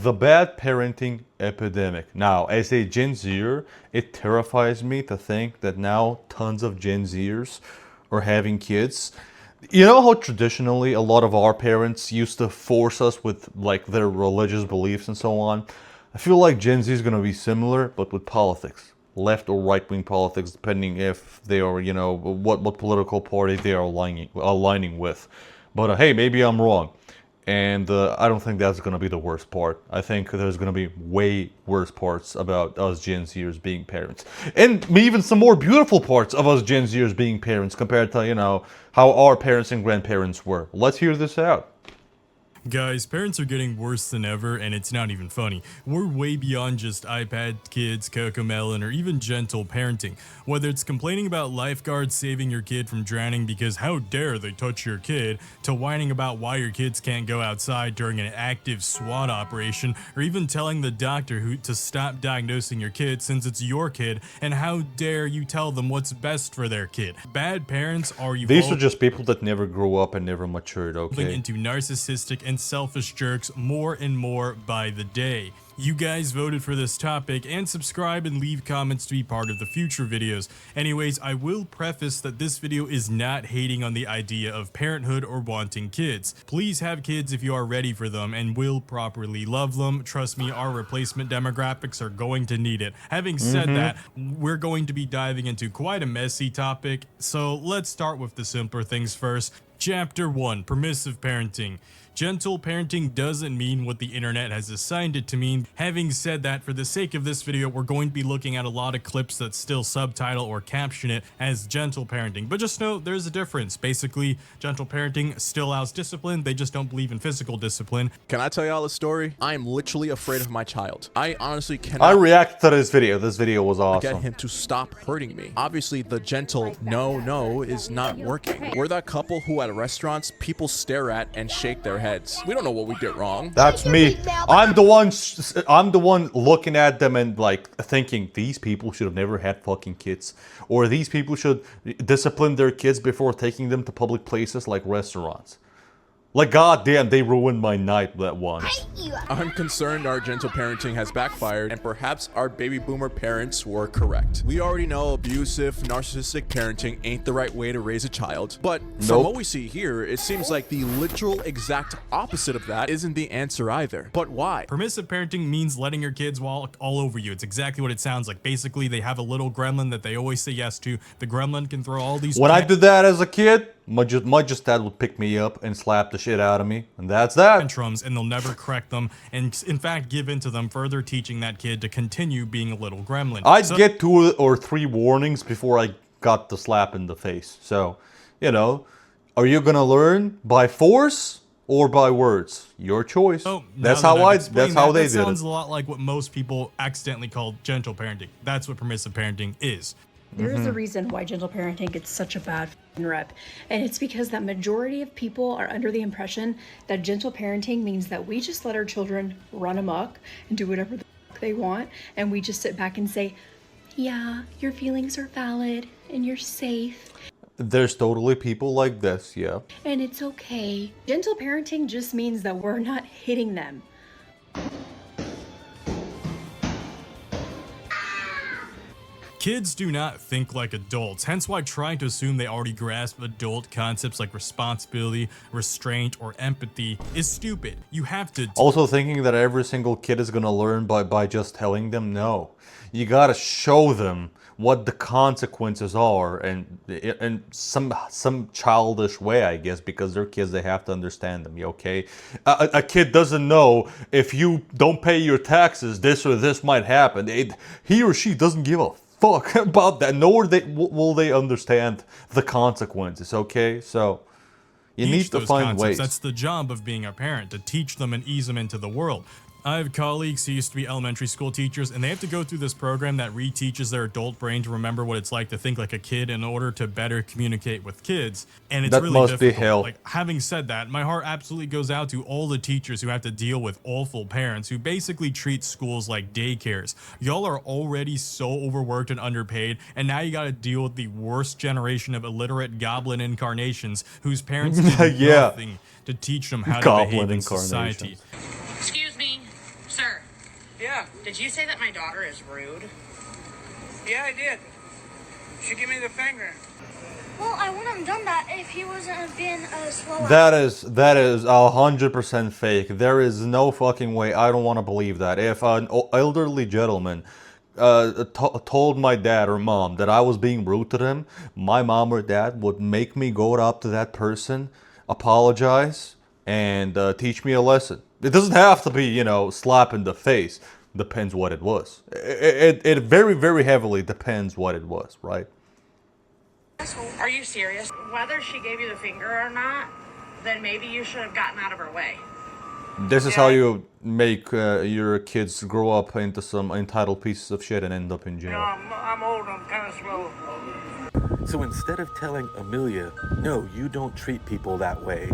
The Bad Parenting Epidemic. Now, as a Gen Zer, it terrifies me to think that now tons of Gen Zers are having kids. You know how traditionally a lot of our parents used to force us with like their religious beliefs and so on? I feel like Gen Z is going to be similar, but with politics. Left or right-wing politics, depending if they are, what political party they are aligning with. But hey, maybe I'm wrong. And I don't think that's going to be the worst part. I think there's going to be way worse parts about us Gen Zers being parents. And even some more beautiful parts of us Gen Zers being parents compared to, how our parents and grandparents were. Let's hear this out. Guys, parents are getting worse than ever, and it's not even funny. We're way beyond just iPad kids, Cocomelon, or even gentle parenting. Whether it's complaining about lifeguards saving your kid from drowning because how dare they touch your kid, to whining about why your kids can't go outside during an active SWAT operation, or even telling the doctor to stop diagnosing your kid since it's your kid, and how dare you tell them what's best for their kid. Bad parents are These are just people that never grew up and never matured, okay? Into narcissistic and selfish jerks more and more by the day. You guys voted for this topic, and subscribe and leave comments to be part of the future videos. Anyways, I will preface that this video is not hating on the idea of parenthood or wanting kids. Please have kids if you are ready for them and will properly love them. Trust me, our replacement demographics are going to need it. Having said that, we're going to be diving into quite a messy topic, so let's start with the simpler things first. Chapter 1, Permissive Parenting. Gentle parenting doesn't mean what the internet has assigned it to mean. Having said that, for the sake of this video, we're going to be looking at a lot of clips that still subtitle or caption it as gentle parenting. But just know there's a difference. Basically, gentle parenting still allows discipline. They just don't believe in physical discipline. Can I tell y'all a story? I am literally afraid of my child. I honestly cannot. I reacted to this video. This video was awesome. Get him to stop hurting me. Obviously, the gentle no is not working. We're that couple who at restaurants people stare at and shake their heads. We don't know what we did wrong. That's me. I'm the one looking at them and like thinking these people should have never had fucking kids, or these people should discipline their kids before taking them to public places like restaurants. Like, goddamn, they ruined my night that one. I'm concerned our gentle parenting has backfired, and perhaps our baby boomer parents were correct. We already know abusive, narcissistic parenting ain't the right way to raise a child, but from what we see here, it seems like the literal exact opposite of that isn't the answer either. But why? Permissive parenting means letting your kids walk all over you. It's exactly what it sounds like. Basically, they have a little gremlin that they always say yes to. The gremlin can throw all these... When I did that as a kid, my dad would pick me up and slap the shit out of me, and that's that. Tantrums, and they'll never correct them, and in fact give in to them, further teaching that kid to continue being a little gremlin. I'd get 2 or 3 warnings before I got the slap in the face. So, are you gonna learn by force or by words? Your choice. Oh, that's how they did it. Sounds a lot like what most people accidentally call gentle parenting. That's what permissive parenting is. There is a reason why gentle parenting gets such a bad rep, and it's because that majority of people are under the impression that gentle parenting means that we just let our children run amok and do whatever the fuck they want, and we just sit back and say, yeah, your feelings are valid and you're safe. There's totally people like this, yeah. And it's okay. Gentle parenting just means that we're not hitting them. Kids do not think like adults, hence why trying to assume they already grasp adult concepts like responsibility, restraint, or empathy is stupid. You have to... Also thinking that every single kid is gonna learn by just telling them, no. You gotta show them what the consequences are, and in some childish way, I guess, because they're kids, they have to understand them, okay? A kid doesn't know if you don't pay your taxes, this or this might happen. He or she doesn't give a fuck about that, nor will they understand the consequences, okay? So you need to find ways. That's the job of being a parent, to teach them and ease them into the world. I have colleagues who used to be elementary school teachers, and they have to go through this program that reteaches their adult brain to remember what it's like to think like a kid in order to better communicate with kids. And it's really difficult. Be hell. Like, having said that, my heart absolutely goes out to all the teachers who have to deal with awful parents who basically treat schools like daycares. Y'all are already so overworked and underpaid, and now you got to deal with the worst generation of illiterate goblin incarnations whose parents did nothing to teach them how to behave in society. Yeah. Did you say that my daughter is rude? Yeah, I did. She gave me the finger. Well, I wouldn't have done that if he wasn't being slow. That is 100% fake. There is no fucking way. I don't want to believe that. If an elderly gentleman told my dad or mom that I was being rude to them, my mom or dad would make me go up to that person, apologize, and teach me a lesson. It doesn't have to be, slap in the face. Depends what it was. It very, very heavily depends what it was, right? Are you serious? Whether she gave you the finger or not, then maybe you should have gotten out of her way. This is how you make your kids grow up into some entitled pieces of shit and end up in You know, jail. I'm old, I'm kind of slow. So instead of telling Amelia, no, you don't treat people that way,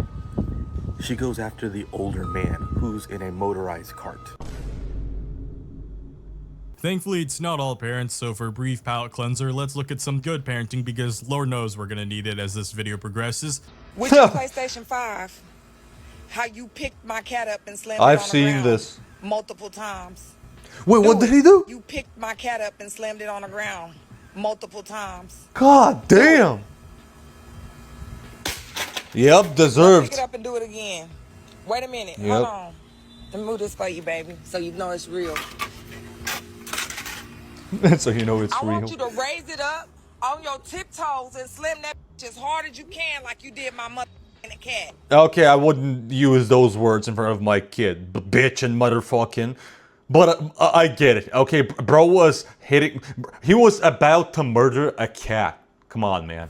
she goes after the older man who's in a motorized cart. Thankfully, it's not all parents, so for a brief palate cleanser, let's look at some good parenting because Lord knows we're gonna need it as this video progresses. With your PlayStation 5, how you picked my cat up and slammed it on I've the seen ground this. multiple times. Wait, what did he do? You picked my cat up and slammed it on the ground multiple times. God damn. Yep, deserved. Pick it up and do it again. Wait a minute. Yep. Hold on. Let me move this for you, baby, so you know it's real. So you know it's I real. want you to raise it up on your tiptoes and slam that bitch as hard as you can like you did my mother and a cat. Okay, I wouldn't use those words in front of my kid. Bitch and motherfucking. But I get it. Okay, bro was hitting. He was about to murder a cat. Come on, man.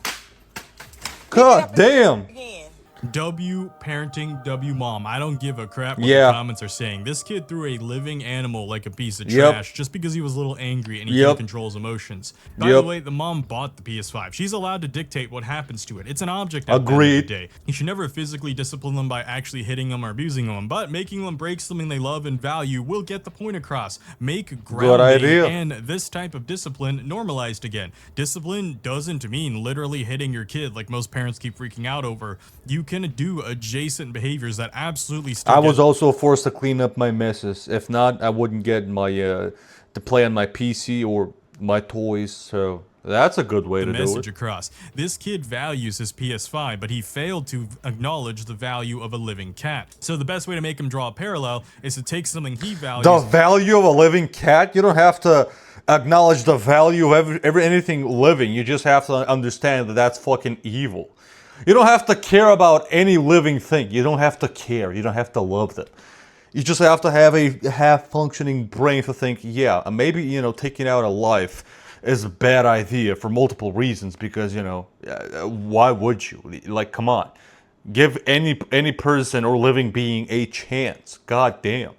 God damn. Again. W parenting, W mom. I don't give a crap what Yeah. the comments are saying. This kid threw a living animal like a piece of Yep. trash just because he was a little angry and he Yep. couldn't control his emotions. By Yep. the way, the mom bought the PS5. She's allowed to dictate what happens to it. It's an object at the end of Agreed. the day. You should never physically discipline them by actually hitting them or abusing them, but making them break something they love and value will get the point across. Make grounding idea. and this type of discipline normalized again. Discipline doesn't mean literally hitting your kid like most parents keep freaking out over. You can do adjacent behaviors that absolutely still I get was also forced to clean up my messes. If not, I wouldn't get my to play on my PC or my toys. So that's a good way the to do message it. across. This kid values his PS5, but he failed to acknowledge the value of a living cat. So the best way to make him draw a parallel is to take something he values. The value of a living cat? You don't have to acknowledge the value of anything living. You just have to understand that that's fucking evil. You don't have to care about any living thing. You don't have to care. You don't have to love them. You just have to have a half-functioning brain to think, yeah, maybe, taking out a life is a bad idea for multiple reasons because, why would you? Like, come on. Give any person or living being a chance. God damn.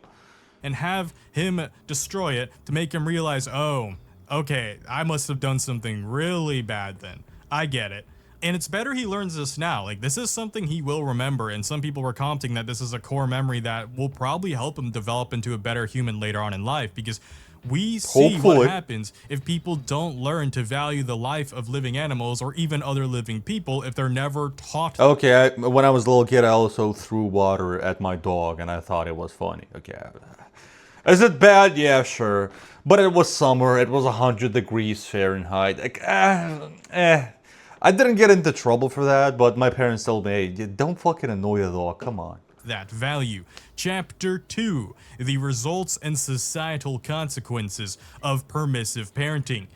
and have him destroy it to make him realize, oh, okay, I must have done something really bad then. I get it. And it's better he learns this now. Like, this is something he will remember, and some people were commenting that this is a core memory that will probably help him develop into a better human later on in life, because we see Hopefully. what happens if people don't learn to value the life of living animals or even other living people if they're never taught. Okay, when I was a little kid, I also threw water at my dog, and I thought it was funny. Okay, is it bad? Yeah, sure. But it was summer. It was 100 degrees Fahrenheit. Like, I didn't get into trouble for that, but my parents told me, hey, don't fucking annoy the dog. Come on. That value. Chapter 2, the results and societal consequences of permissive parenting.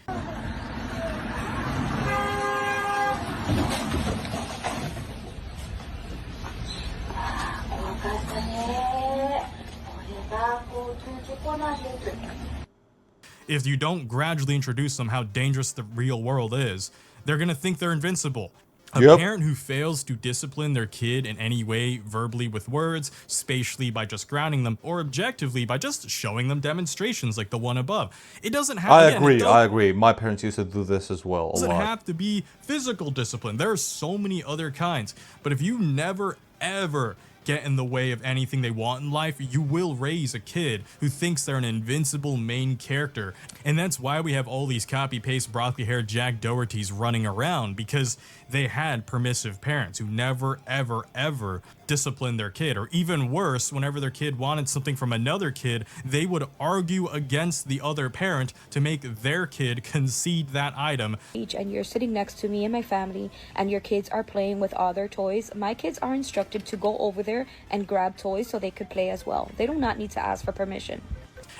If you don't gradually introduce them how dangerous the real world is, they're gonna think they're invincible. A Yep. parent who fails to discipline their kid in any way, verbally with words, spatially by just grounding them, or objectively by just showing them demonstrations like the one above. It doesn't have I again, it agree. don't- I agree. My parents used to do this as well a doesn't lot. have to be physical discipline. There are so many other kinds. But if you never, ever get in the way of anything they want in life, you will raise a kid who thinks they're an invincible main character. And that's why we have all these copy-paste broccoli-haired Jack Dohertys running around, because they had permissive parents who never, ever, ever disciplined their kid. Or even worse, whenever their kid wanted something from another kid, they would argue against the other parent to make their kid concede that item. And you're sitting next to me and my family, and your kids are playing with other toys. My kids are instructed to go over there and grab toys so they could play as well. They do not need to ask for permission.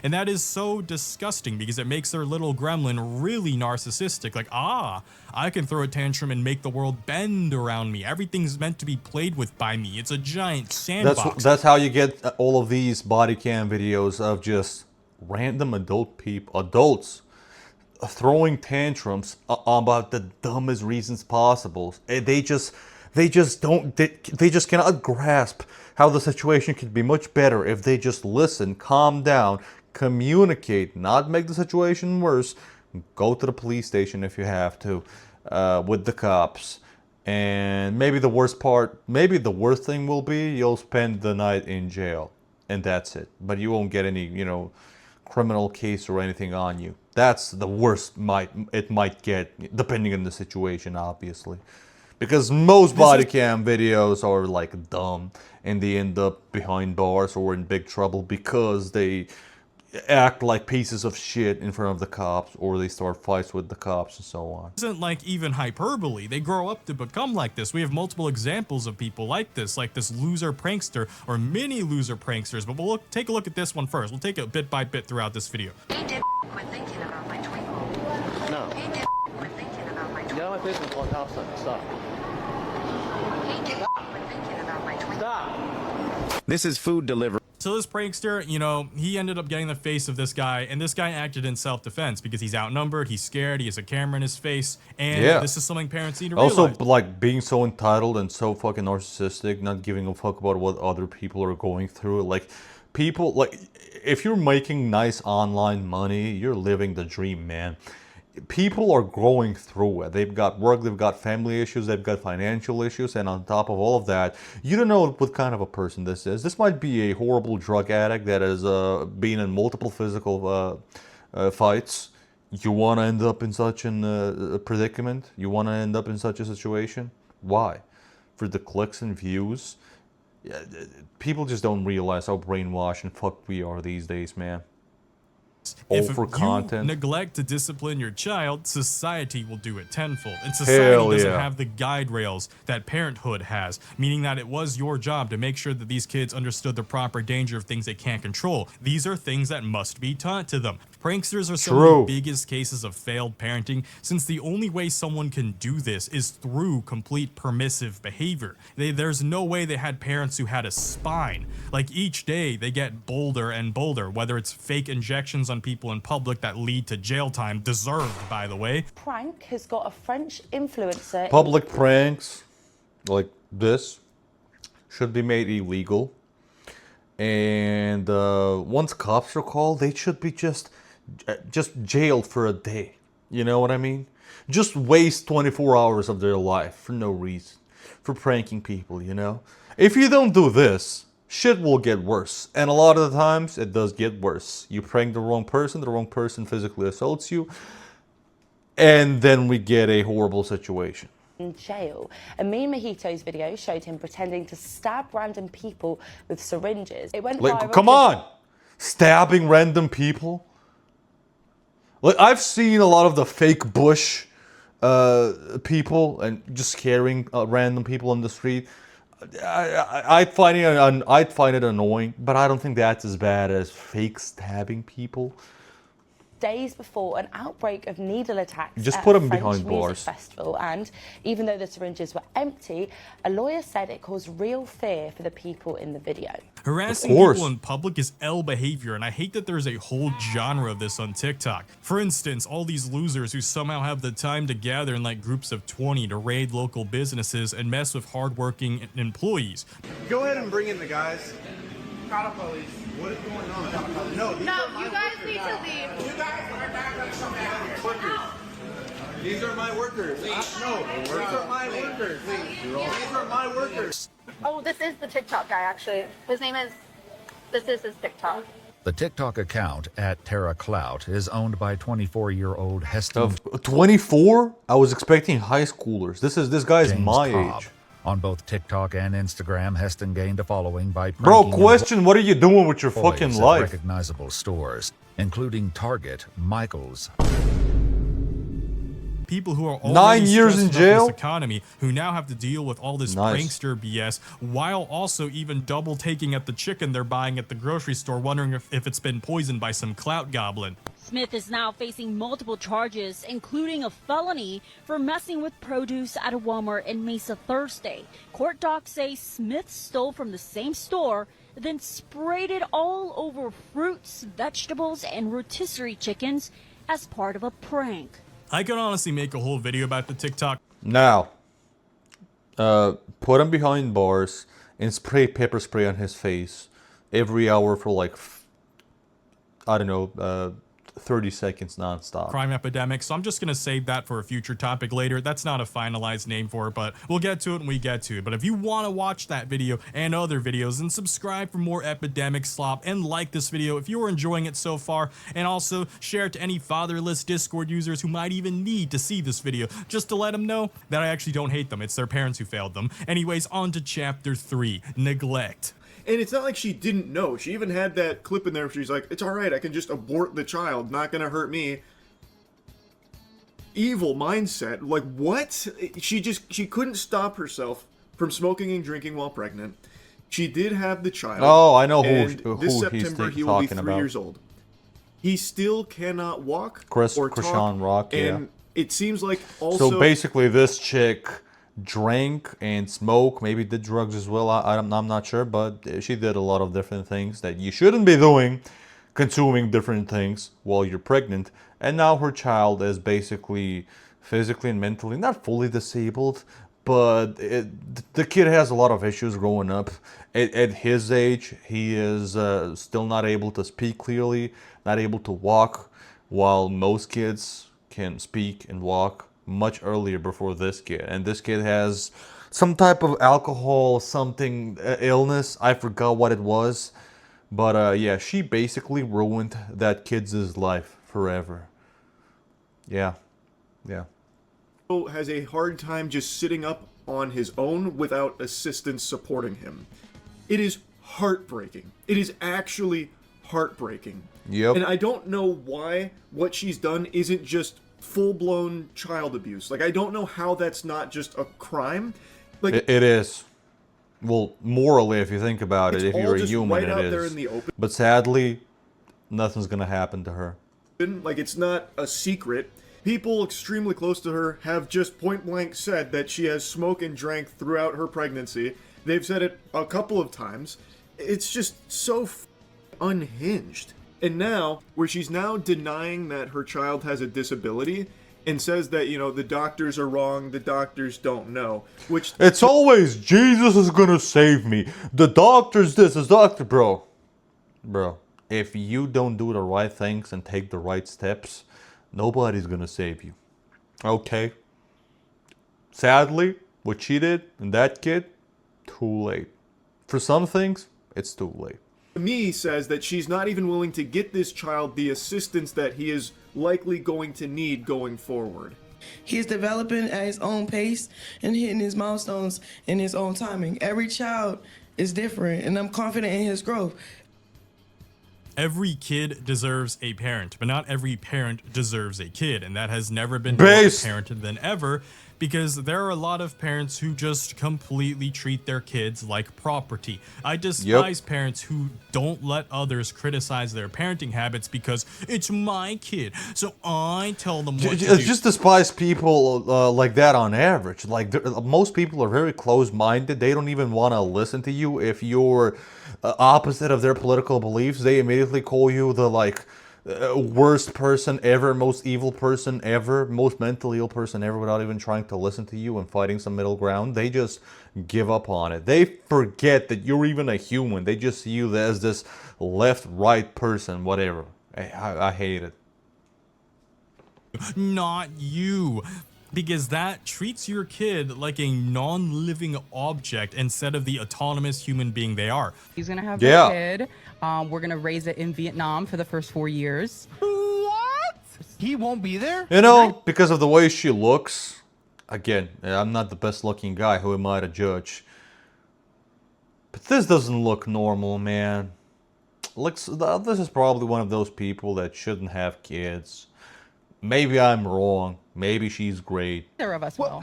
And that is so disgusting because it makes their little gremlin really narcissistic. Like, I can throw a tantrum and make the world bend around me. Everything's meant to be played with by me. It's a giant sandbox. That's how you get all of these body cam videos of just random adults throwing tantrums about the dumbest reasons possible. They just cannot grasp how the situation could be much better if they just listen, calm down, communicate, not make the situation worse. Go to the police station if you have to, with the cops. And maybe the worst thing will be you'll spend the night in jail, and that's it. But you won't get any, criminal case or anything on you. That's the worst it might get, depending on the situation, obviously. Because most body cam videos are like dumb, and they end up behind bars or in big trouble because they act like pieces of shit in front of the cops, or they start fights with the cops and so on. Isn't like even hyperbole. They grow up to become like this. We have multiple examples of people like this loser prankster or mini loser pranksters. But we'll take a look at this one first. We'll take it bit by bit throughout this video. He did quit thinking about my twinkle. No. He did quit thinking about my twinkle. Get out of my business on house, stop. He did quit thinking about my twinkle. Stop. This is food delivery. So this prankster, he ended up getting the face of this guy, and this guy acted in self-defense because he's outnumbered, he's scared, he has a camera in his face, and this is something parents need to realize. Also, like, being so entitled and so fucking narcissistic, not giving a fuck about what other people are going through. Like, if you're making nice online money, you're living the dream, man. People are going through it. They've got work, they've got family issues, they've got financial issues, and on top of all of that, you don't know what kind of a person this is. This might be a horrible drug addict that has been in multiple physical fights. You want to end up in such a predicament? You want to end up in such a situation? Why? For the clicks and views? People just don't realize how brainwashed and fucked we are these days, man. If for you content. neglect to discipline your child, society will do it tenfold. And society doesn't have the guide rails that parenthood has, meaning that it was your job to make sure that these kids understood the proper danger of things they can't control. These are things that must be taught to them. Pranksters are some of the biggest cases of failed parenting, since the only way someone can do this is through complete permissive behavior. There's no way they had parents who had a spine. Like, each day they get bolder and bolder, whether it's fake injections on people in public that lead to jail time, deserved, by the way. Prank has got a French influencer. Public pranks like this should be made illegal. And once cops are called, they should be just jailed for a day. You know what I mean? Just waste 24 hours of their life for no reason. For pranking people, If you don't do this, shit will get worse. And a lot of the times, it does get worse. You prank the wrong person physically assaults you, and then we get a horrible situation. In jail. Amin Mojito's video showed him pretending to stab random people with syringes. It went viral. Come on! Stabbing random people? Like, I've seen a lot of the fake bush people and just scaring random people on the street. I'd find it annoying, but I don't think that's as bad as fake stabbing people. Days before an outbreak of needle attacks Just at put a them French behind music bars. festival, and even though the syringes were empty, a lawyer said it caused real fear for the people in the video. Harassing people in public is L behavior, and I hate that there's a whole genre of this on TikTok. For instance, all these losers who somehow have the time to gather in like groups of 20 to raid local businesses and mess with hardworking employees. Go ahead and bring in the guys. Call the police. What is going on? No, you guys need to leave. You guys are not going to come out here. These are my workers. No, these are my workers. These are my workers. Oh, this is the TikTok guy, actually. This is his TikTok. The TikTok account at Terra Clout is owned by 24-year-old Heston. Of 24? I was expecting high schoolers. This guy's James my Cobb. age. On both TikTok and Instagram, Heston gained a following by Bro, pranking question, what are you doing with your fucking employees at life? recognizable stores, including Target, Michaels. People who are already 9 years in stressed jail? about this economy, who now have to deal with all this Nice. prankster BS, while also even double taking at the chicken they're buying at the grocery store, wondering if it's been poisoned by some clout goblin. Smith is now facing multiple charges, including a felony for messing with produce at a Walmart in Mesa Thursday. Court docs say Smith stole from the same store, then sprayed it all over fruits, vegetables, and rotisserie chickens as part of a prank. I could honestly make a whole video about the TikTok. Now, put him behind bars and spray pepper spray on his face every hour for like, I don't know, 30 seconds nonstop. Crime epidemic, so I'm just gonna save that for a future topic later. That's not a finalized name for it, but we'll get to it when we get to it. But if you want to watch that video and other videos, then subscribe for more epidemic slop and like this video if you are enjoying it so far, and also share it to any fatherless Discord users who might even need to see this video, just to let them know that I actually don't hate them. It's their parents who failed them. Anyways, on to chapter 3, neglect. And it's not like she didn't know. She even had that clip in there where she's like, it's alright, I can just abort the child, not gonna hurt me. Evil mindset. Like, what? She couldn't stop herself from smoking and drinking while pregnant. She did have the child. Oh, I know who this September he will be 3 years old. He still cannot walk or talk. Krishan Rock, yeah. And it seems like also... So basically this chick drank and smoked, maybe did drugs as well. I'm not sure, but she did a lot of different things that you shouldn't be doing, consuming different things while you're pregnant. And now her child is basically physically and mentally not fully disabled, but the kid has a lot of issues growing up. At his age, he is still not able to speak clearly, not able to walk, while most kids can speak and walk much earlier before this kid. And this kid has some type of alcohol, something illness. I forgot what it was. But yeah, she basically ruined that kid's life forever. Yeah. Yeah. Has a hard time just sitting up on his own without assistance supporting him. It is heartbreaking. It is actually heartbreaking. Yep. And I don't know why what she's done isn't just full-blown child abuse. Like, I don't know how that's not just a crime. Like, it is. Well, morally, if you think about it, if you're a just human, right it out is. there in the open. But sadly, nothing's gonna happen to her. Like, it's not a secret. People extremely close to her have just point-blank said that she has smoked and drank throughout her pregnancy. They've said it a couple of times. It's just so unhinged. And now, where she's now denying that her child has a disability and says that, you know, the doctors are wrong, the doctors don't know, which... It's always, Jesus is gonna save me. The doctor's this, the doctor... Bro, if you don't do the right things and take the right steps, nobody's gonna save you. Okay? Sadly, what she did and that kid, too late. For some things, it's too late. Me says that she's not even willing to get this child the assistance that he is likely going to need going forward. He's developing at his own pace and hitting his milestones in his own timing. Every child is different, and I'm confident in his growth. Every kid deserves a parent, but not every parent deserves a kid, and that has never been more apparent than ever, because there are a lot of parents who just completely treat their kids like property. I despise parents who don't let others criticize their parenting habits because it's my kid, so I tell them what to do. Just despise people like that on average. Like, most people are very close-minded. They don't even want to listen to you if you're opposite of their political beliefs. They immediately call you the, like, worst person ever, most evil person ever, most mentally ill person ever, without even trying to listen to you and fighting some middle ground. They just give up on it. They forget that you're even a human. They just see you as this left, right person, whatever. I hate it. not you. Because that treats your kid like a non-living object instead of the autonomous human being they are. He's gonna have a kid. We're gonna raise it in Vietnam for the first 4 years. What? He won't be there? You know, because of the way she looks. Again, I'm not the best looking guy. Who am I to judge? But this doesn't look normal, man. This is probably one of those people that shouldn't have kids. Maybe I'm wrong. Maybe she's great. Neither of us will.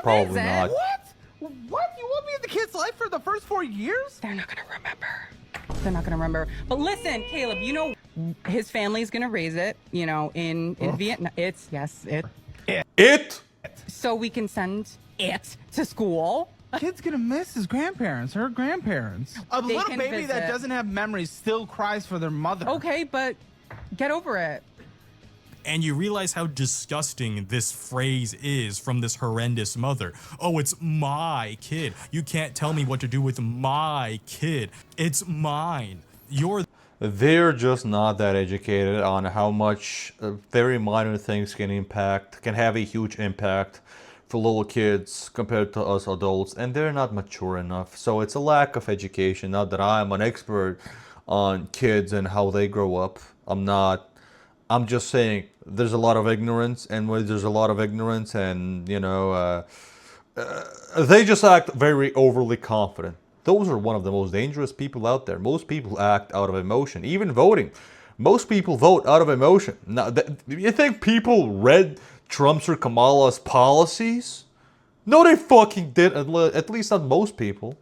Probably not. What? What? You won't be in the kid's life for the first 4 years? They're not gonna remember. They're not gonna remember. But listen, Caleb, you know his family's gonna raise it, you know, in Vietnam. It? So we can send it to school. Kid's gonna miss his grandparents, her grandparents. A They little can baby that visit. doesn't have memories still cries for their mother. Okay, but get over it. And you realize how disgusting this phrase is from this horrendous mother. Oh, it's my kid. You can't tell me what to do with my kid. It's mine. They're just not that educated on how much very minor things can have a huge impact for little kids compared to us adults, and they're not mature enough. So it's a lack of education. Not that I'm an expert on kids and how they grow up. I'm not. I'm just saying there's a lot of ignorance, and when there's a lot of ignorance, and you know, they just act very overly confident. Those are one of the most dangerous people out there. Most people act out of emotion, even voting. Most people vote out of emotion. Now, you think people read Trump's or Kamala's policies? No, they fucking did. At least not most people.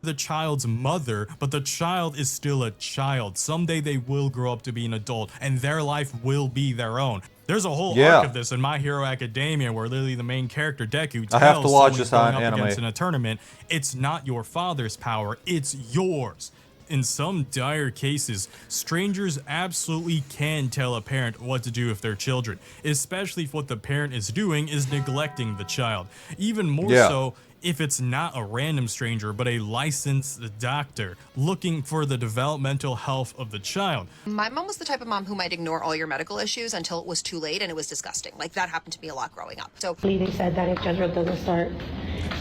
The child's mother, but the child is still a child. Someday they will grow up to be an adult, and their life will be their own. There's a whole arc of this in My Hero Academia where literally the main character, Deku, tells I have to watch someone this going up anime. against in a tournament, it's not your father's power, it's yours. In some dire cases, strangers absolutely can tell a parent what to do with their children, especially if what the parent is doing is neglecting the child. Even more so if it's not a random stranger, but a licensed doctor looking for the developmental health of the child. My mom was the type of mom who might ignore all your medical issues until it was too late, and it was disgusting. Like, that happened to me a lot growing up. So they said that if Jezreel doesn't start,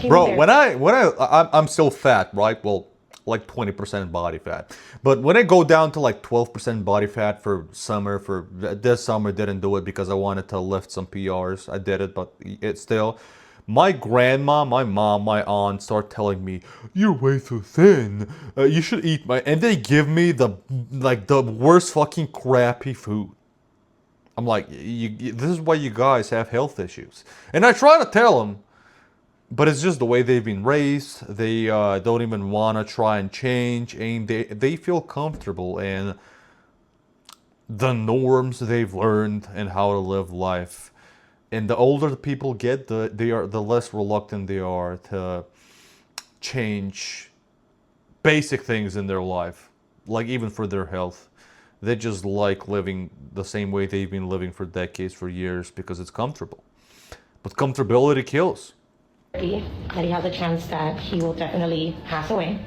Bro, I'm still fat, right? Well, like 20% body fat. But when I go down to like 12% body fat for this summer, didn't do it because I wanted to lift some PRs. I did it, but it's still. My grandma, my mom, my aunt start telling me, "You're way too thin. You should eat my..." And they give me the worst fucking crappy food. I'm like, this is why you guys have health issues. And I try to tell them, but it's just the way they've been raised. They don't even want to try and change, and they feel comfortable in the norms they've learned and how to live life. And the older the people get, the less reluctant they are to change basic things in their life, like even for their health. They just like living the same way they've been living for decades, for years, because it's comfortable. But comfortability kills. that he has a chance that he will definitely pass away.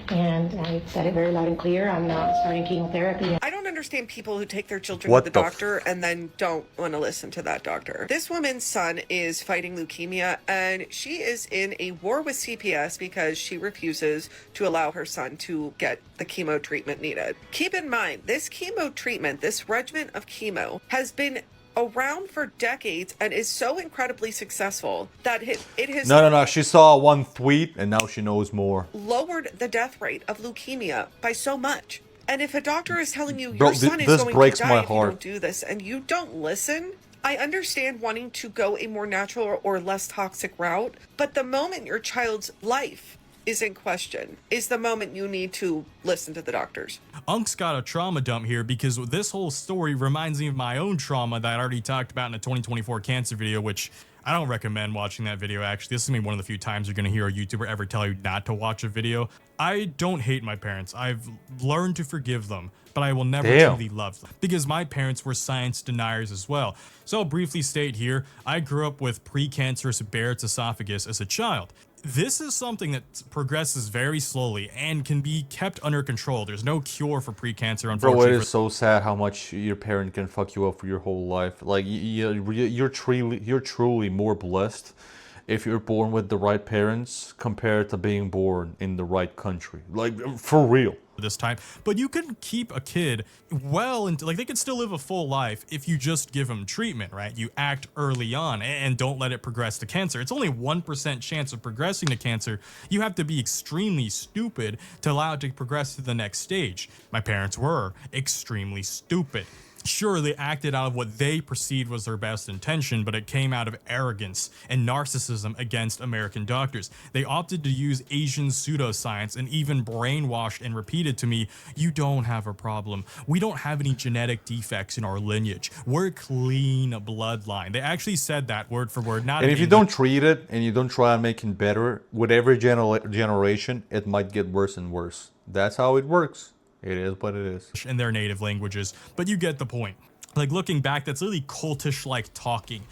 And I said it very loud and clear. I'm not starting chemotherapy. I don't understand people who take their children What to the the doctor and then don't want to listen to that doctor. This woman's son is fighting leukemia, and she is in a war with CPS because she refuses to allow her son to get the chemo treatment needed. Keep in mind, this chemo treatment, this regimen of chemo, has been around for decades and is so incredibly successful that it has No. She saw one tweet and now she knows more. lowered the death rate of leukemia by so much. And if a doctor is telling you Bro, your son is this going breaks to my die if you heart. don't do this, and you don't listen, I understand wanting to go a more natural or less toxic route, but the moment your child's life is in question is the moment you need to listen to the doctors. Unk's got a trauma dump here because this whole story reminds me of my own trauma that I already talked about in a 2024 cancer video, which I don't recommend watching that video, actually. This is gonna be one of the few times you're gonna hear a YouTuber ever tell you not to watch a video. I don't hate my parents. I've learned to forgive them, but I will never Damn. truly love them because my parents were science deniers as well. So I'll briefly state here, I grew up with precancerous Barrett's esophagus as a child. This is something that progresses very slowly and can be kept under control. There's no cure for precancer, unfortunately. Bro, it is so sad how much your parent can fuck you up for your whole life. Like, you're truly more blessed if you're born with the right parents compared to being born in the right country. Like, for real. This time, but you can keep a kid well into, like, they can still live a full life if you just give them treatment, right? You act early on and don't let it progress to cancer. It's only 1% chance of progressing to cancer. You have to be extremely stupid to allow it to progress to the next stage. My parents were extremely stupid. Sure, they acted out of what they perceived was their best intention, but it came out of arrogance and narcissism against American doctors. They opted to use Asian pseudoscience and even brainwashed and repeated to me, "You don't have a problem. We don't have any genetic defects in our lineage. We're clean bloodline." They actually said that word for word. Not And if you don't treat it and you don't try and make it better, with every generation, it might get worse and worse. That's how it works. It is what it is. In their native languages, but you get the point. Like, looking back, that's really cultish like talking.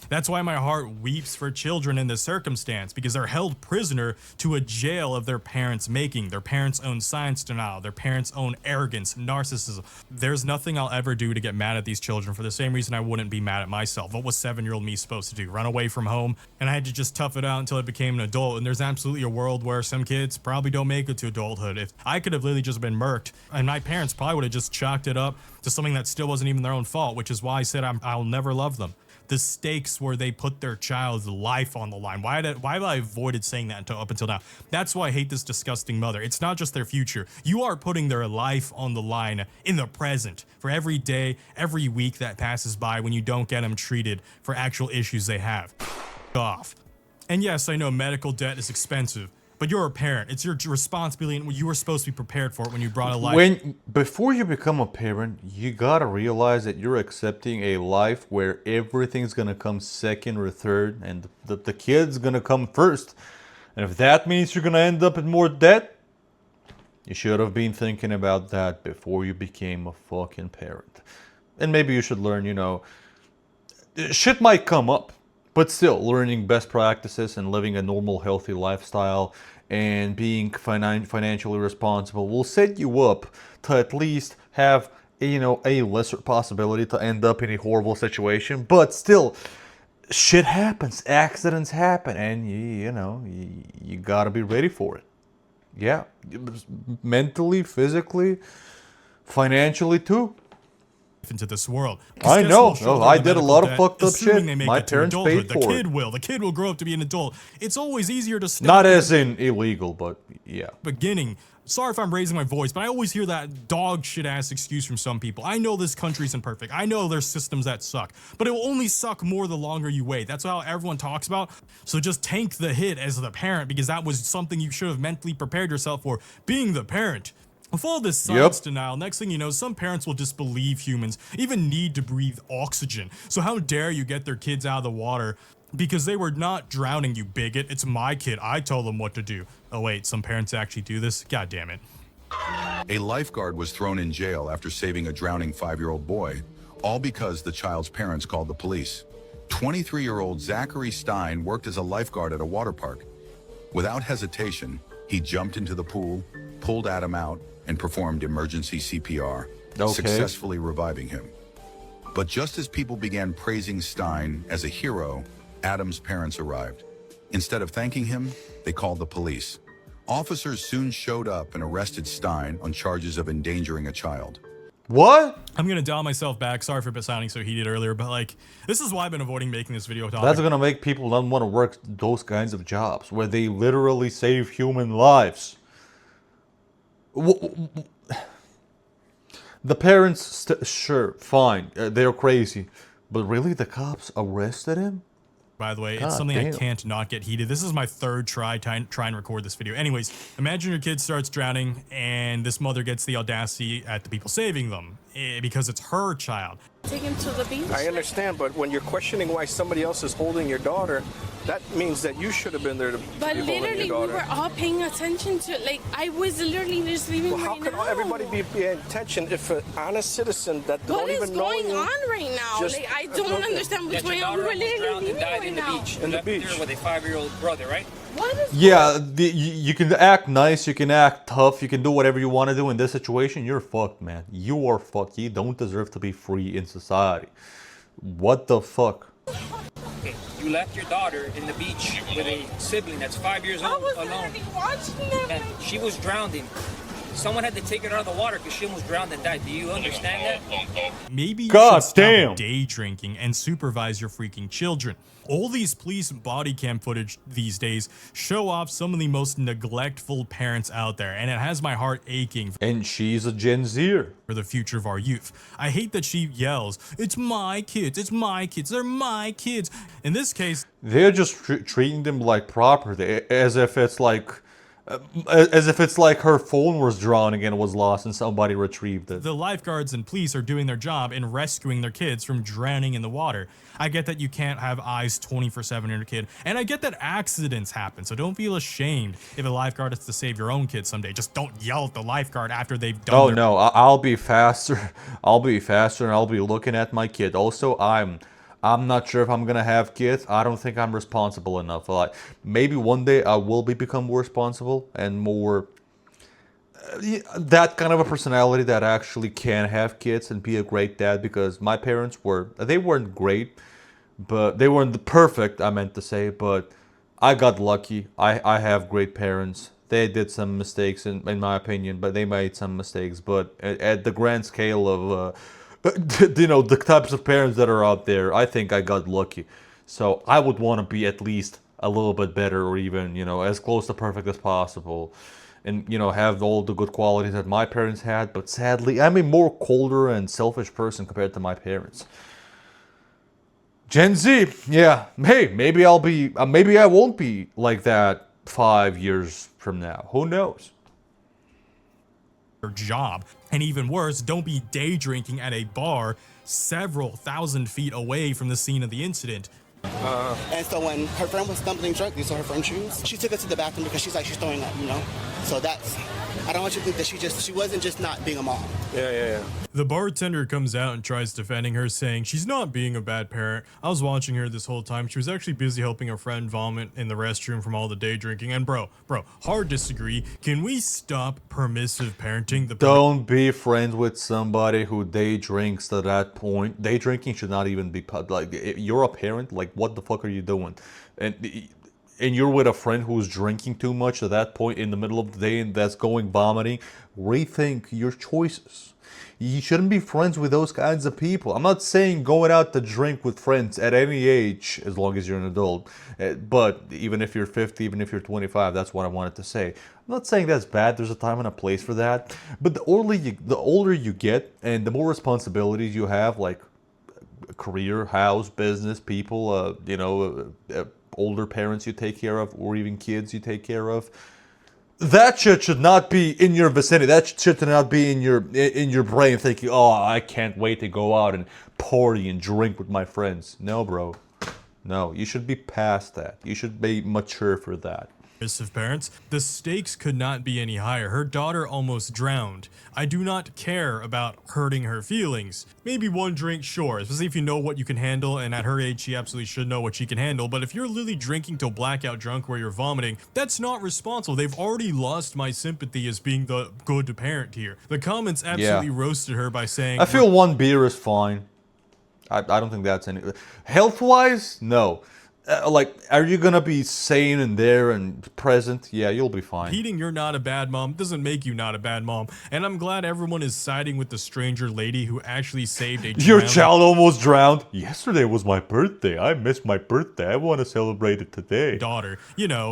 That's why my heart weeps for children in this circumstance, because they're held prisoner to a jail of their parents' making, their parents' own science denial, their parents' own arrogance, narcissism. There's nothing I'll ever do to get mad at these children for the same reason I wouldn't be mad at myself. What was 7-year-old me supposed to do? Run away from home? And I had to just tough it out until I became an adult. And there's absolutely a world where some kids probably don't make it to adulthood. If I could have literally just been murked, and my parents probably would have just chalked it up to something that still wasn't even their own fault, which is why I said I'll never love them. The stakes where they put their child's life on the line. Why have I avoided saying that up until now? That's why I hate this disgusting mother. It's not just their future. You are putting their life on the line in the present for every day, every week that passes by when you don't get them treated for actual issues they have. Off. And yes, I know medical debt is expensive, but you're a parent. It's your responsibility, and you were supposed to be prepared for it when you brought a life. Before you become a parent, you gotta realize that you're accepting a life where everything's gonna come second or third, and the kid's gonna come first. And if that means you're gonna end up in more debt, you should have been thinking about that before you became a fucking parent. And maybe you should learn, shit might come up. But still, learning best practices and living a normal, healthy lifestyle and being financially responsible will set you up to at least have, a lesser possibility to end up in a horrible situation. But still, shit happens, accidents happen, and you gotta be ready for it. Yeah, mentally, physically, financially too. Into this world. I know. I did a lot of fucked up shit. My parents paid for it. The kid will grow up to be an adult. It's always easier to stop. Not as in illegal, but yeah. Beginning. Sorry if I'm raising my voice, but I always hear that dog shit ass excuse from some people. I know this country isn't perfect. I know there's systems that suck, but it will only suck more the longer you wait. That's how everyone talks about. So just tank the hit as the parent, because that was something you should have mentally prepared yourself for, being the parent. With all this science denial, next thing you know, some parents will disbelieve humans even need to breathe oxygen. So how dare you get their kids out of the water because they were not drowning, you bigot. It's my kid. I told them what to do. Oh wait, some parents actually do this? God damn it. A lifeguard was thrown in jail after saving a drowning 5-year-old boy, all because the child's parents called the police. 23-year-old Zachary Stein worked as a lifeguard at a water park. Without hesitation, he jumped into the pool, pulled Adam out, and performed emergency CPR, successfully reviving him. But just as people began praising Stein as a hero, Adam's parents arrived. Instead of thanking him, they called the police. Officers soon showed up and arrested Stein on charges of endangering a child. What? I'm gonna dial myself back. Sorry for sounding so heated earlier, but this is why I've been avoiding making this video topic. That's gonna make people not want to work those kinds of jobs where they literally save human lives. The parents, sure, fine, they're crazy, but really the cops arrested him? By the way, it's something I can't not get heated. This is my third try and record this video. Anyways, imagine your kid starts drowning and this mother gets the audacity at the people saving them because it's her child. take him to the beach. I understand, but when you're questioning why somebody else is holding your daughter, that means that you should have been there to But be holding literally, your we daughter. were all paying attention to, like, I was literally just leaving Well, how right could now. everybody be paying attention if an honest citizen that What don't is even know going you on right now? just- Like, I don't understand what's going on. We were literally leaving right now. in the beach with a 5-year-old brother, right? What is Yeah, you can act nice, you can act tough, you can do whatever you want to do in this situation. You're fucked, man. You are fucked. You don't deserve to be free in society. What the fuck? Okay, you left your daughter in the beach with a sibling that's 5 years old alone. Watching them. And she was drowning. Someone had to take her out of the water because she almost drowned and died. Do you understand that? Maybe you God should damn. stop day drinking and supervise your freaking children. All these police body cam footage these days show off some of the most neglectful parents out there, and it has my heart aching. And she's a Gen Zer. For the future of our youth. I hate that she yells, "It's my kids, it's my kids, they're my kids." In this case, they're just treating them like property, as if it's like her phone was drowning and was lost and somebody retrieved it. the lifeguards and police are doing their job in rescuing their kids from drowning in the water. I get that you can't have eyes 24/7 on your kid, and I get that accidents happen, so don't feel ashamed if a lifeguard has to save your own kid someday. Just don't yell at the lifeguard after they've done Oh their no, I'll be faster. I'll be faster and I'll be looking at my kid. Also, I'm not sure if I'm gonna have kids. I don't think I'm responsible enough. Like, maybe one day I will become more responsible and more that kind of a personality that actually can have kids and be a great dad, because my parents weren't great, but they weren't the perfect, I meant to say, but I got lucky. I have great parents. They did some mistakes in my opinion, but they made some mistakes. But at the grand scale of the types of parents that are out there, I think I got lucky. So I would want to be at least a little bit better, or even, as close to perfect as possible. And, have all the good qualities that my parents had. But sadly, I'm a more colder and selfish person compared to my parents. Gen Z, yeah. Hey, maybe maybe I won't be like that 5 years from now. Who knows? job. And even worse, don't be day drinking at a bar several thousand feet away from the scene of the incident. And so when her friend was stumbling drunk, these are her friend's shoes. She took her to the bathroom because she's throwing up, So I don't want you to think that she wasn't just not being a mom. Yeah. The bartender comes out and tries defending her, saying she's not being a bad parent. I was watching her this whole time. She was actually busy helping her friend vomit in the restroom from all the day drinking. And bro, hard disagree. Can we stop permissive parenting? Don't be friends with somebody who day drinks to that point. Day drinking should not even be like, if you're a parent, like, what the fuck are you doing? And you're with a friend who's drinking too much at that point in the middle of the day and that's going vomiting. Rethink your choices. You shouldn't be friends with those kinds of people. I'm not saying going out to drink with friends at any age, as long as you're an adult. But even if you're 50, even if you're 25, that's what I wanted to say. I'm not saying that's bad. There's a time and a place for that. But the older you get and the more responsibilities you have, like career, house, business, people, older parents you take care of, or even kids you take care of, that shit should not be in your vicinity. That shit should not be in your brain thinking, oh, I can't wait to go out and party and drink with my friends. No, bro. No, you should be past that. You should be mature for that. Of parents, the stakes could not be any higher. Her daughter almost drowned. I do not care about hurting her feelings. Maybe one drink, sure, especially if you know what you can handle, and at her age, she absolutely should know what she can handle. But if you're literally drinking till blackout drunk where you're vomiting, that's not responsible. They've already lost my sympathy as being the good parent here. The comments absolutely roasted her by saying, I feel one beer is fine. I don't think that's any... Health-wise, no. Are you gonna be sane and there and present? Yeah, you'll be fine. Repeating you're not a bad mom doesn't make you not a bad mom. And I'm glad everyone is siding with the stranger lady who actually saved a Your child almost drowned. Yesterday was my birthday. I missed my birthday. I want to celebrate it today. Daughter,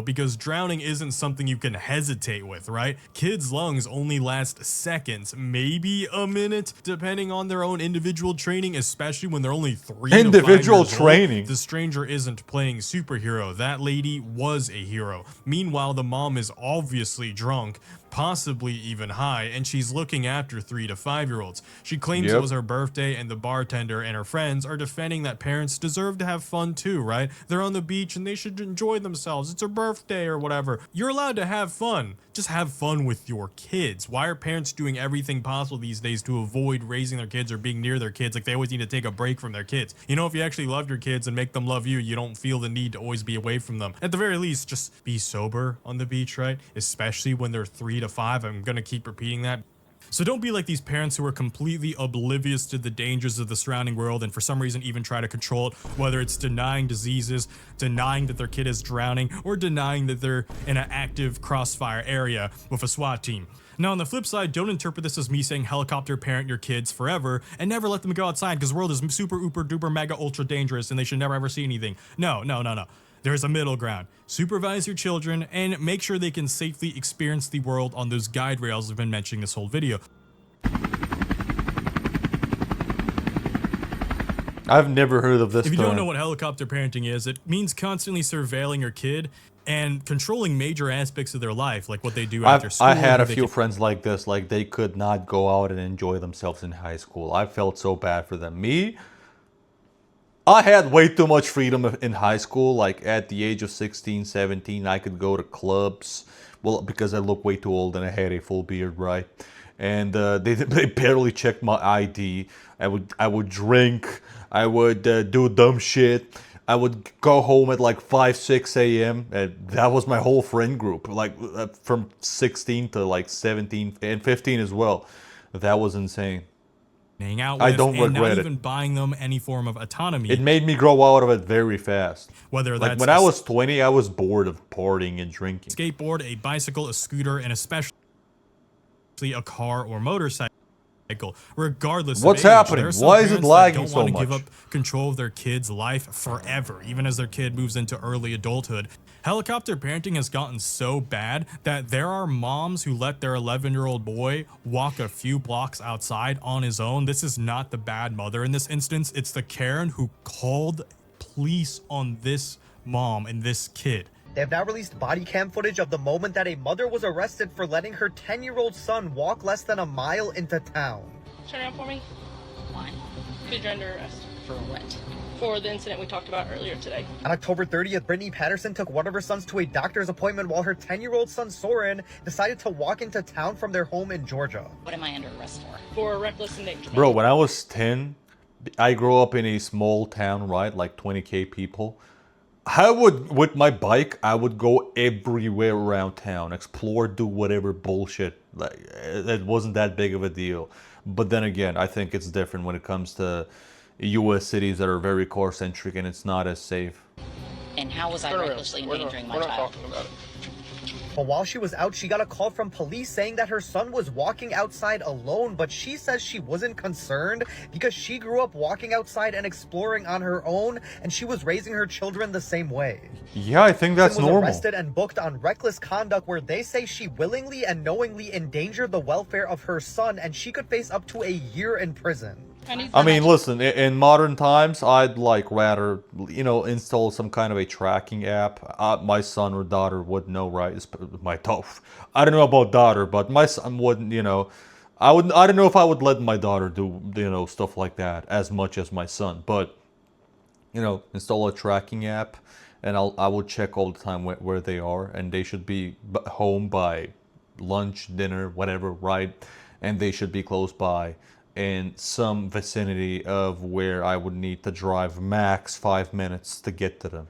because drowning isn't something you can hesitate with, right? Kids' lungs only last seconds, maybe a minute, depending on their own individual training, especially when they're only 3 to 5 individual years training. Old. The stranger isn't playing superhero. That lady was a hero. Meanwhile, the mom is obviously drunk, possibly even high, and she's looking after 3 to 5-year-olds. She claims it was her birthday, and the bartender and her friends are defending that parents deserve to have fun too, right? They're on the beach and they should enjoy themselves. It's her birthday or whatever. You're allowed to have fun. Just have fun with your kids. Why are parents doing everything possible these days to avoid raising their kids or being near their kids? Like, they always need to take a break from their kids. You know, if you actually love your kids and make them love you, you don't feel the need to always be away from them. At the very least, just be sober on the beach, right? Especially when they're 3 to 5. I'm gonna keep repeating that. So don't be like these parents who are completely oblivious to the dangers of the surrounding world and for some reason even try to control it, whether it's denying diseases, denying that their kid is drowning, or denying that they're in an active crossfire area with a SWAT team. Now, on the flip side, don't interpret this as me saying helicopter parent your kids forever and never let them go outside because the world is super, uber, duper, mega, ultra dangerous and they should never ever see anything. No. There's a middle ground. Supervise your children and make sure they can safely experience the world on those guide rails I've been mentioning this whole video. I've never heard of this If you term. don't know what helicopter parenting is, it means constantly surveilling your kid and controlling major aspects of their life, like what they do after school. I had a few friends like this, like they could not go out and enjoy themselves in high school. I felt so bad for them. I had way too much freedom in high school. Like at the age of 16, 17, I could go to clubs. Well, because I look way too old and I had a full beard, right? And they barely checked my ID. I would drink. I would do dumb shit. I would go home at like 5, 6 a.m. and that was my whole friend group. Like from 16 to like 17 and 15 as well. That was insane. Hang out with, I don't and regret not it. even buying them any form of autonomy. It made me grow out of it very fast. Whether like that's when I was 20, I was bored of partying and drinking. Skateboard, a bicycle, a scooter, and especially a car or motorcycle. Regardless What's of age, happening? there are some Why is it parents lagging that so don't want to much? give up control of their kid's life forever, even as their kid moves into early adulthood. Helicopter parenting has gotten so bad that there are moms who let their 11-year-old boy walk a few blocks outside on his own. This is not the bad mother in this instance. It's the Karen who called police on this mom and this kid. They have now released body cam footage of the moment that a mother was arrested for letting her 10-year-old son walk less than a mile into town. Turn around for me. Why? Because you're under arrest. For what? For the incident we talked about earlier today. On October 30th, Brittany Patterson took one of her sons to a doctor's appointment while her 10-year-old son Soren decided to walk into town from their home in Georgia. What am I under arrest for? For reckless endangerment. Bro, when I was 10, I grew up in a small town, right? Like 20K people. With my bike, I would go everywhere around town, explore, do whatever bullshit. Like, it wasn't that big of a deal. But then again, I think it's different when it comes to U.S. cities that are very car-centric and it's not as safe. And how was I recklessly endangering my child? But while she was out, she got a call from police saying that her son was walking outside alone, but she says she wasn't concerned because she grew up walking outside and exploring on her own, and she was raising her children the same way. Yeah, I think that's She was normal. arrested and booked on reckless conduct, where they say she willingly and knowingly endangered the welfare of her son, and she could face up to a year in prison. I mean, listen, in modern times, I'd like rather, install some kind of a tracking app. My son or daughter would know, right? I don't know about daughter, but my son wouldn't, I don't know if I would let my daughter do, stuff like that as much as my son. But, install a tracking app and I will check all the time where they are, and they should be home by lunch, dinner, whatever, right? And they should be close by in some vicinity of where I would need to drive max 5 minutes to get to them.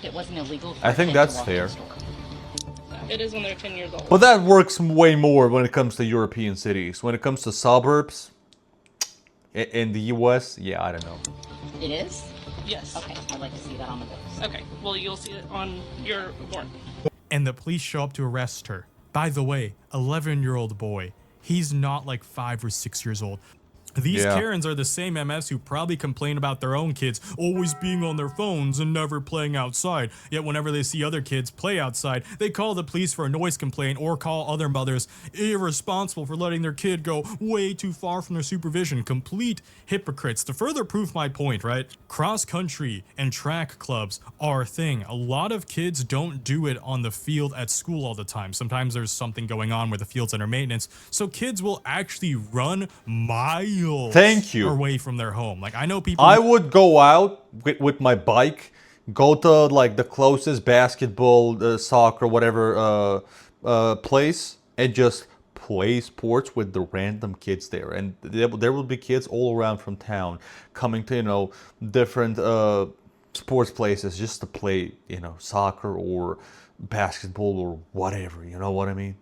It wasn't illegal for I a think kid that's to walk fair. in the store. It is when they're 10 years old. But that works way more when it comes to European cities. When it comes to suburbs in the US, yeah, I don't know. It is? Yes. Okay, I'd like to see that on the books. Okay, well, you'll see it on your warrant. And the police show up to arrest her. By the way, 11-year-old boy. He's not like 5 or 6 years old. These Yeah. Karens are the same MFs who probably complain about their own kids always being on their phones and never playing outside. Yet whenever they see other kids play outside, they call the police for a noise complaint or call other mothers irresponsible for letting their kid go way too far from their supervision. Complete hypocrites. To further prove my point, right? Cross country and track clubs are a thing. A lot of kids don't do it on the field at school all the time. Sometimes there's something going on where the field's under maintenance. So kids will actually run miles Thank you. away from their home. Like, I know people. I would go out with my bike, go to like the closest basketball, soccer, whatever place, and just play sports with the random kids there. And there will be kids all around from town coming to, different sports places just to play, soccer or basketball or whatever. You know what I mean?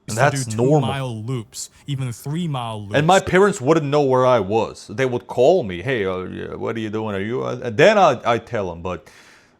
And that's do normal. 2-mile loops, even 3-mile loops. And my parents wouldn't know where I was. They would call me, "Hey, what are you doing? Are you?" And then I'd tell them. But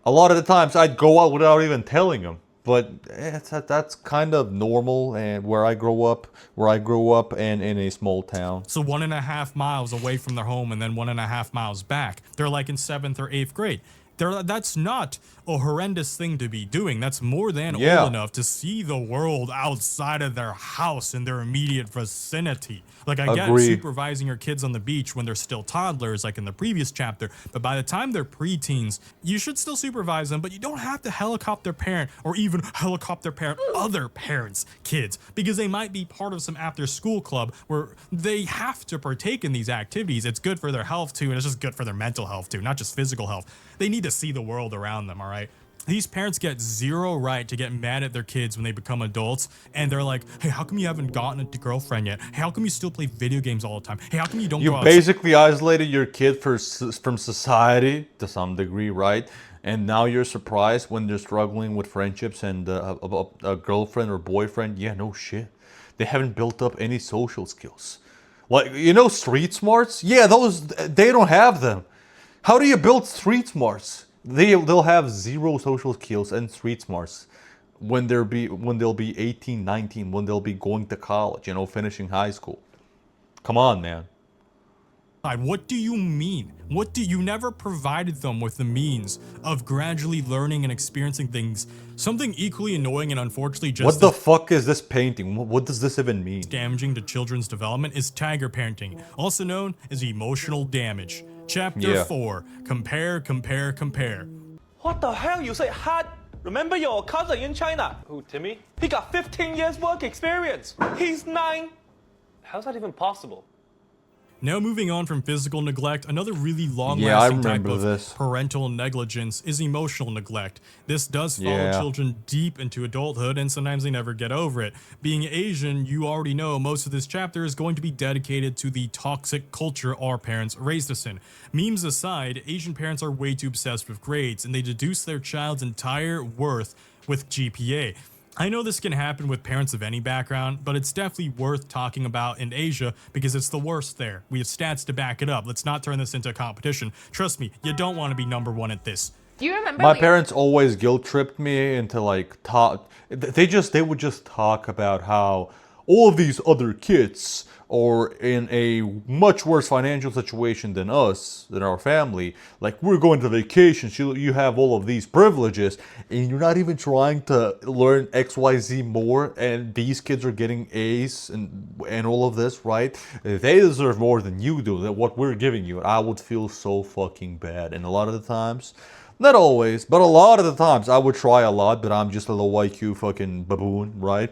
a lot of the times I'd go out without even telling them. But that's kind of normal. And where I grew up, and in a small town. So 1.5 miles away from their home and then 1.5 miles back. They're like in 7th or 8th grade. That's not a horrendous thing to be doing. That's more than old enough to see the world outside of their house in their immediate vicinity. Like, I get supervising your kids on the beach when they're still toddlers, like in the previous chapter, but by the time they're preteens, you should still supervise them, but you don't have to helicopter parent or even helicopter parent other parents' kids, because they might be part of some after-school club where they have to partake in these activities. It's good for their health too, and it's just good for their mental health too, not just physical health. They need to see the world around them, all right? These parents get zero right to get mad at their kids when they become adults, and they're like, "Hey, how come you haven't gotten a girlfriend yet? Hey, how come you still play video games all the time? Hey, how come you don't go You outside?" basically isolated your kid from society to some degree, right? And now you're surprised when they're struggling with friendships and a girlfriend or boyfriend. Yeah, no shit. They haven't built up any social skills. Like, street smarts? Yeah, they don't have them. How do you build street smarts? They'll have zero social skills and street smarts when they'll be 18, 19, when they'll be going to college, finishing high school. Come on, man. What do you mean? You never provided them with the means of gradually learning and experiencing things. Something equally annoying and unfortunately just What the fuck is this painting? What does this even mean? damaging to children's development is tiger parenting, also known as emotional damage. Chapter 4, compare, compare, compare. What the hell you say, hard? Remember your cousin in China? Who, Timmy? He got 15 years work experience. He's 9. How's that even possible? Now moving on from physical neglect, another really long-lasting Yeah, I type remember of this. parental negligence is emotional neglect. This does follow children deep into adulthood, and sometimes they never get over it. Being Asian, you already know most of this chapter is going to be dedicated to the toxic culture our parents raised us in. Memes aside, Asian parents are way too obsessed with grades, and they deduce their child's entire worth with GPA. I know this can happen with parents of any background, but it's definitely worth talking about in Asia because it's the worst there. We have stats to back it up. Let's not turn this into a competition. Trust me, you don't want to be number one at this. Do you remember? My parents always guilt tripped me into like talk. They would just talk about how all of these other kids are in a much worse financial situation than us, than our family. Like, we're going to vacation, you have all of these privileges, and you're not even trying to learn XYZ more, and these kids are getting A's and all of this, right? They deserve more than you do, than what we're giving you. And I would feel so fucking bad. And a lot of the times, not always, but a lot of the times, I would try a lot, but I'm just a low IQ fucking baboon, right?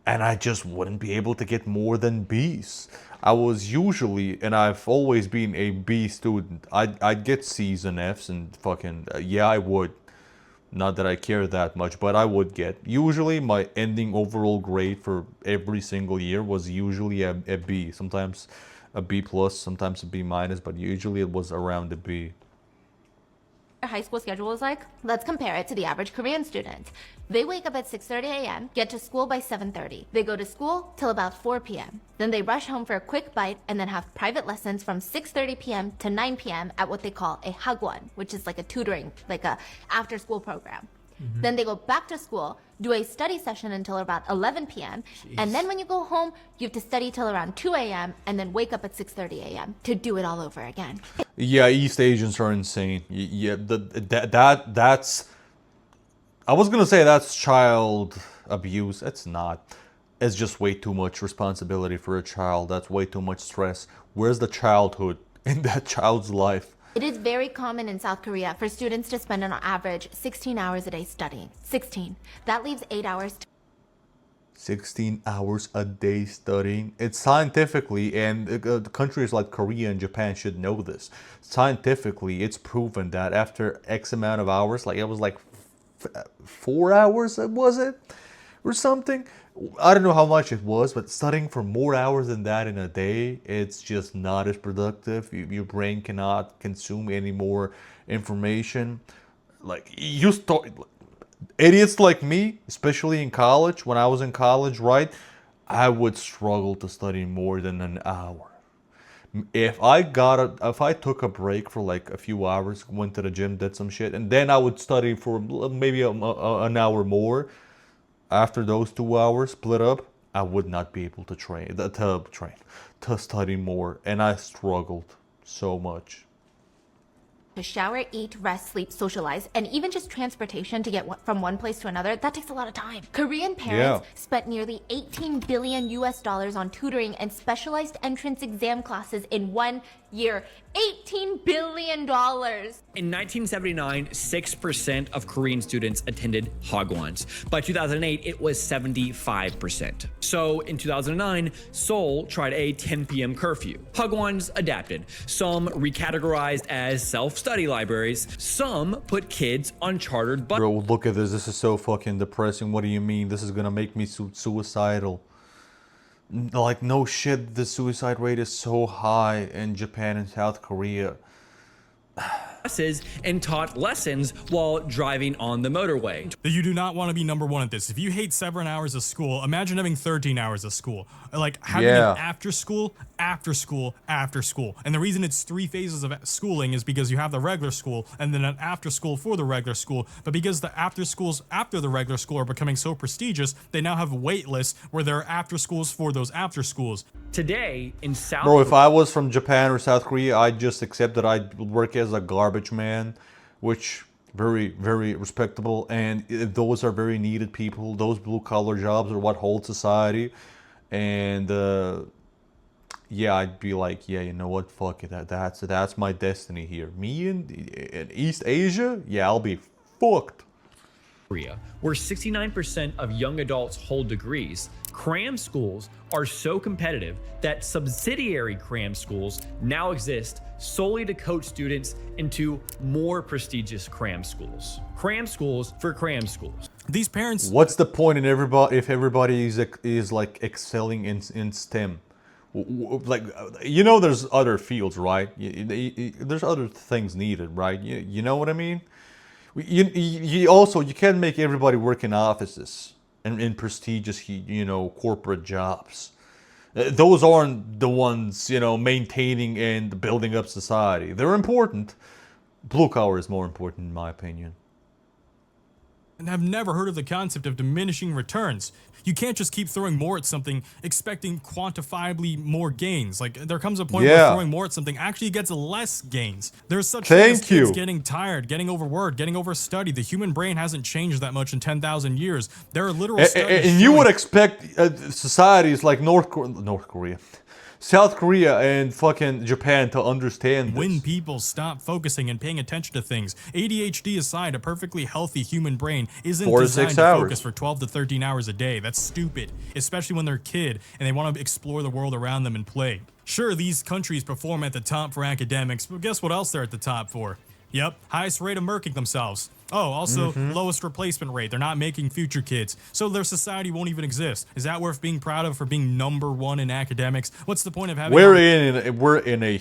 And I just wouldn't be able to get more than B's. I was usually, and I've always been a B student. I'd get C's and F's and fucking, yeah, I would. Not that I care that much, but I would get. Usually my ending overall grade for every single year was usually a B. Sometimes a B plus, sometimes a B minus, but usually it was around a B. High school schedule is like? Let's compare it to the average Korean student. They wake up at 6:30 a.m., get to school by 7:30. They go to school till about 4 p.m. Then they rush home for a quick bite and then have private lessons from 6:30 p.m. to 9 p.m. at what they call a hagwon, which is like a tutoring, like a after-school program. Then they go back to school, do a study session until about 11 p.m. And then when you go home, you have to study till around 2 a.m. and then wake up at 6:30 a.m. to do it all over again. Yeah, East Asians are insane. Yeah, that's. I was gonna say that's child abuse. It's not. It's just way too much responsibility for a child. That's way too much stress. Where's the childhood in that child's life? It is very common in South Korea for students to spend on average 16 hours a day studying. 16. That leaves 8 hours. 16 hours a day studying. It's scientifically, and countries like Korea and Japan should know this. Scientifically, it's proven that after X amount of hours, like it was like 4 hours, was it? Or something? I don't know how much it was, but studying for more hours than that in a day, it's just not as productive. Your brain cannot consume any more information. Like, you start... Idiots like me, especially in college, when I was in college, right? I would struggle to study more than an hour. If I took a break for like a few hours, went to the gym, did some shit, and then I would study for maybe an hour more. After those 2 hours split up, I would not be able to to study more, and I struggled so much. To shower, eat, rest, sleep, socialize, and even just transportation to get from one place to another, that takes a lot of time. Korean parents spent nearly $18 billion on tutoring and specialized entrance exam classes in 1 year. $18 billion! In 1979, 6% of Korean students attended Hagwons. By 2008, it was 75%. So in 2009, Seoul tried a 10 p.m. curfew. Hagwons adapted. Some recategorized as self-study libraries. Some put kids on chartered buses. Bro, look at this. This is so fucking depressing. What do you mean? This is gonna make me suicidal. Like, no shit, the suicide rate is so high in Japan and South Korea. And taught lessons while driving on the motorway. You do not want to be number one at this. If you hate 7 hours of school, imagine having 13 hours of school. Like having it after school, after school, after school. And the reason it's 3 phases of schooling is because you have the regular school and then an after school for the regular school. But because the after schools after the regular school are becoming so prestigious, they now have wait lists where there are after schools for those after schools. Today in South Bro, if I was from Japan or South Korea, I'd just accept that I'd work as a garbage man, which very, very respectable, and those are very needed people. Those blue-collar jobs are what hold society, and yeah, I'd be like, yeah, you know what, fuck it, that's my destiny here. Me in East Asia, yeah, I'll be fucked. Korea, where 69% of young adults hold degrees, cram schools are so competitive that subsidiary cram schools now exist solely to coach students into more prestigious cram schools. Cram schools for cram schools. These parents... What's the point in everybody if everybody is like excelling in STEM? Like, you know, there's other fields, right? There's other things needed, right? You know what I mean? You can't make everybody work in offices and in prestigious, you know, corporate jobs. Those aren't the ones, you know, maintaining and building up society. They're important. Blue collar is more important, in my opinion. And I've never heard of the concept of diminishing returns. You can't just keep throwing more at something expecting quantifiably more gains. Like, there comes a point where throwing more at something actually gets less gains. There's such thing as kids getting tired, getting overworked, getting overstudied. The human brain hasn't changed that much in 10,000 years. There are literal studies and you would expect societies like South Korea and fucking Japan to understand this. When people stop focusing and paying attention to things, ADHD aside, a perfectly healthy human brain isn't designed to focus for 12 to 13 hours a day. That's stupid, especially when they're a kid and they want to explore the world around them and play. Sure, these countries perform at the top for academics, but guess what else they're at the top for? Yep, highest rate of murking themselves. Oh, also lowest replacement rate. They're not making future kids, so their society won't even exist. Is that worth being proud of for being #1 in academics? What's the point of having? We're in a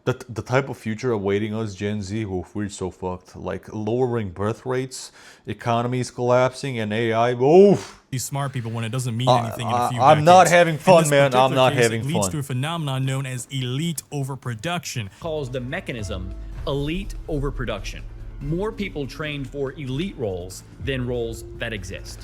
the type of future awaiting us, Gen Z. We're so fucked. Like lowering birth rates, economies collapsing, and AI. Oof. These smart people when it doesn't mean anything in a few decades. I'm not having fun, man. I'm not having fun. It leads to a phenomenon known as elite overproduction. Calls the mechanism elite overproduction. more people trained for elite roles than roles that exist.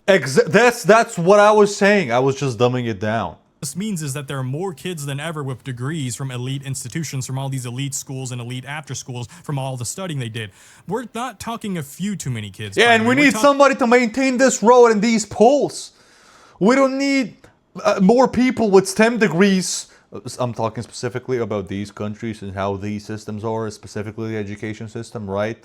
That's what I was saying. I was just dumbing it down. This means is that there are more kids than ever with degrees from elite institutions, from all these elite schools and elite after schools, from all the studying they did. We're not talking a few too many kids. Yeah, and we need somebody to maintain this road and these pools. We don't need more people with STEM degrees. I'm talking specifically about these countries and how these systems are, specifically the education system, right?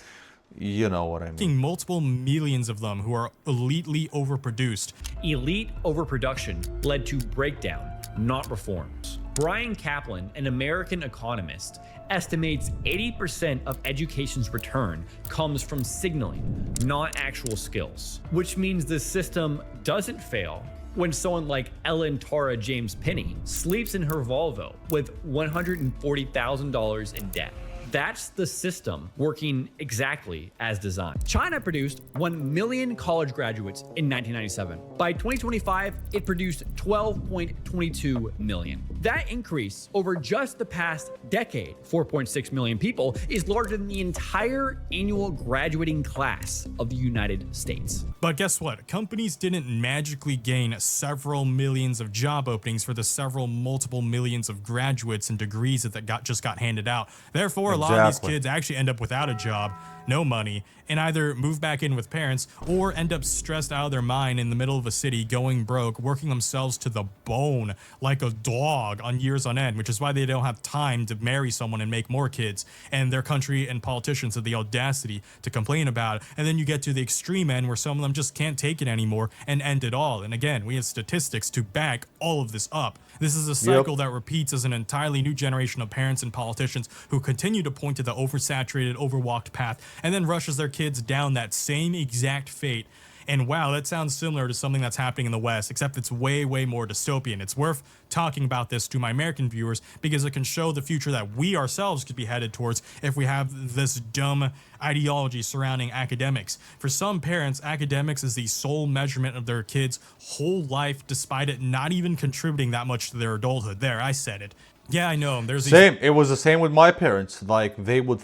You know what I mean. Multiple millions of them who are elitely overproduced. Elite overproduction led to breakdown, not reforms. Brian Kaplan, an American economist, estimates 80% of education's return comes from signaling, not actual skills, which means the system doesn't fail when someone like Ellen Tara James Pinney sleeps in her Volvo with $140,000 in debt. That's the system working exactly as designed. China produced 1 million college graduates in 1997. By 2025, it produced 12.22 million. That increase over just the past decade, 4.6 million people, is larger than the entire annual graduating class of the United States. But guess what? Companies didn't magically gain several millions of job openings for the several multiple millions of graduates and degrees that just got handed out. Therefore, a lot of these kids actually end up without a job, no money, and either move back in with parents or end up stressed out of their mind in the middle of a city, going broke, working themselves to the bone like a dog on years on end, which is why they don't have time to marry someone and make more kids. And their country and politicians have the audacity to complain about it. And then you get to the extreme end where some of them just can't take it anymore and end it all. And again, we have statistics to back all of this up. This is a cycle that repeats as an entirely new generation of parents and politicians who continue to point to the oversaturated, overwalked path and then rushes their kids down that same exact fate. And wow, that sounds similar to something that's happening in the West, except it's way, way more dystopian. It's worth talking about this to my American viewers because it can show the future that we ourselves could be headed towards if we have this dumb ideology surrounding academics. For some parents, academics is the sole measurement of their kids' whole life, despite it not even contributing that much to their adulthood. There, I said it. Yeah, I know. There's same. It was the same with my parents. Like they would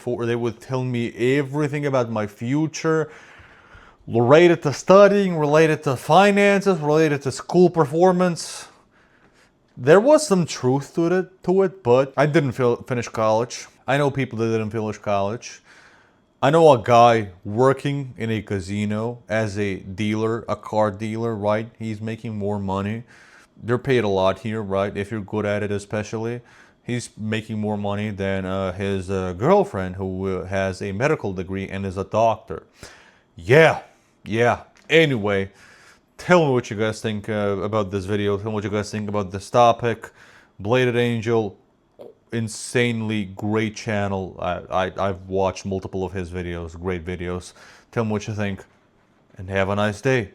tell me everything about my future, related to studying, related to finances, related to school performance. There was some truth to it, but I didn't finish college. I know people that didn't finish college. I know a guy working in a casino as a dealer, a car dealer, right? He's making more money. They're paid a lot here, right? If you're good at it especially. He's making more money than his girlfriend who has a medical degree and is a doctor. Yeah. Anyway, tell me what you guys think about this video. Tell me what you guys think about this topic. Bladed Angel, insanely great channel. I've watched multiple of his videos, great videos. Tell me what you think, and have a nice day.